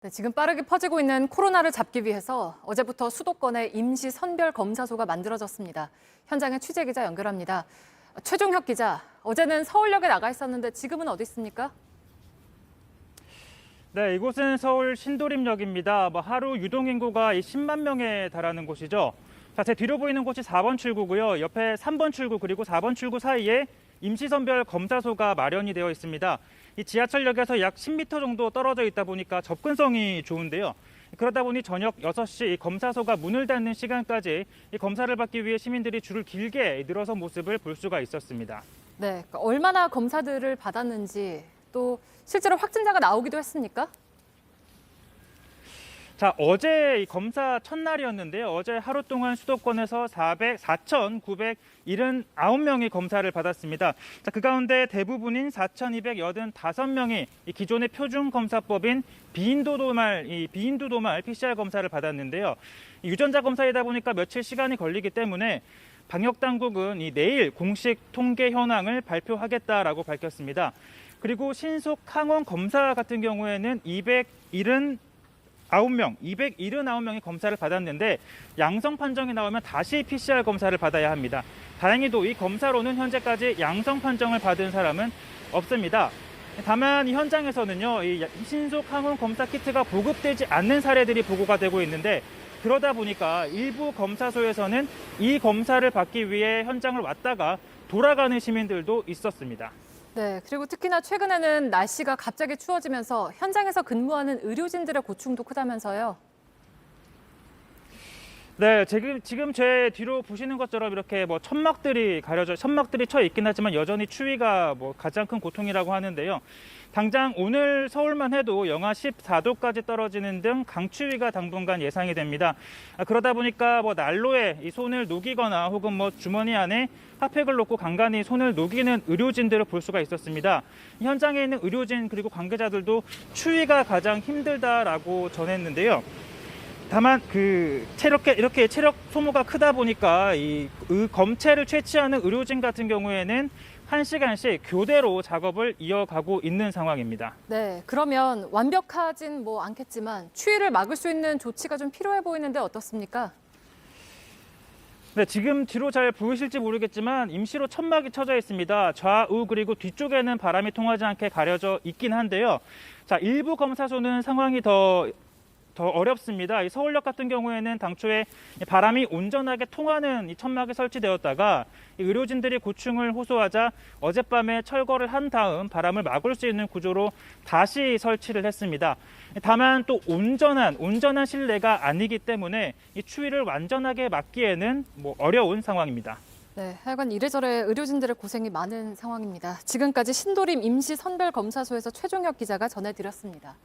네, 지금 빠르게 퍼지고 있는 코로나를 잡기 위해서 어제부터 수도권에 임시 선별 검사소가 만들어졌습니다. 현장에 취재 기자 연결합니다. 최종혁 기자, 어제는 서울역에 나가 있었는데 지금은 어디 있습니까? 네, 이곳은 서울 신도림역입니다. 하루 유동 인구가 10만 명에 달하는 곳이죠. 자, 제 뒤로 보이는 곳이 4번 출구고요. 옆에 3번 출구 그리고 4번 출구 사이에 임시선별 검사소가 마련이 되어 있습니다. 이 지하철역에서 약 10m 정도 떨어져 있다 보니까 접근성이 좋은데요. 그러다 보니 저녁 6시 검사소가 문을 닫는 시간까지 이 검사를 받기 위해 시민들이 줄을 길게 늘어선 모습을 볼 수가 있었습니다. 네, 그러니까 얼마나 검사들을 받았는지 또 실제로 확진자가 나오기도 했습니까? 자, 어제 검사 첫날이었는데요. 어제 하루 동안 수도권에서 4,979명이 검사를 받았습니다. 자, 그 가운데 대부분인 4,285명이 기존의 표준검사법인 비인도 도말 PCR 검사를 받았는데요. 유전자 검사이다 보니까 며칠 시간이 걸리기 때문에 방역당국은 내일 공식 통계 현황을 발표하겠다라고 밝혔습니다. 그리고 신속 항원 검사 같은 경우에는 279명이 검사를 받았는데 양성 판정이 나오면 다시 PCR 검사를 받아야 합니다. 다행히도 이 검사로는 현재까지 양성 판정을 받은 사람은 없습니다. 다만 이 현장에서는요, 이 신속 항원 검사 키트가 보급되지 않는 사례들이 보고가 되고 있는데 그러다 보니까 일부 검사소에서는 이 검사를 받기 위해 현장을 왔다가 돌아가는 시민들도 있었습니다. 네, 그리고 특히나 최근에는 날씨가 갑자기 추워지면서 현장에서 근무하는 의료진들의 고충도 크다면서요. 네, 지금 제 뒤로 보시는 것처럼 이렇게 천막들이 쳐 있긴 하지만 여전히 추위가 가장 큰 고통이라고 하는데요. 당장 오늘 서울만 해도 영하 14도까지 떨어지는 등 강추위가 당분간 예상이 됩니다. 그러다 보니까 난로에 이 손을 녹이거나 혹은 주머니 안에 핫팩을 놓고 간간히 손을 녹이는 의료진들을 볼 수가 있었습니다. 현장에 있는 의료진 그리고 관계자들도 추위가 가장 힘들다라고 전했는데요. 다만 이렇게 체력 소모가 크다 보니까 이 검체를 채취하는 의료진 같은 경우에는 1시간씩 교대로 작업을 이어가고 있는 상황입니다. 네, 그러면 완벽하진 않겠지만 추위를 막을 수 있는 조치가 좀 필요해 보이는데 어떻습니까? 네, 지금 뒤로 잘 보이실지 모르겠지만 임시로 천막이 쳐져 있습니다. 좌우 그리고 뒤쪽에는 바람이 통하지 않게 가려져 있긴 한데요. 자, 일부 검사소는 상황이 더 어렵습니다. 이 서울역 같은 경우에는 당초에 바람이 온전하게 통하는 이 천막이 설치되었다가 의료진들이 고충을 호소하자 어젯밤에 철거를 한 다음 바람을 막을 수 있는 구조로 다시 설치를 했습니다. 다만 또 온전한 실내가 아니기 때문에 이 추위를 완전하게 막기에는 어려운 상황입니다. 네, 하여간 이래저래 의료진들의 고생이 많은 상황입니다. 지금까지 신도림 임시선별검사소에서 최종혁 기자가 전해드렸습니다.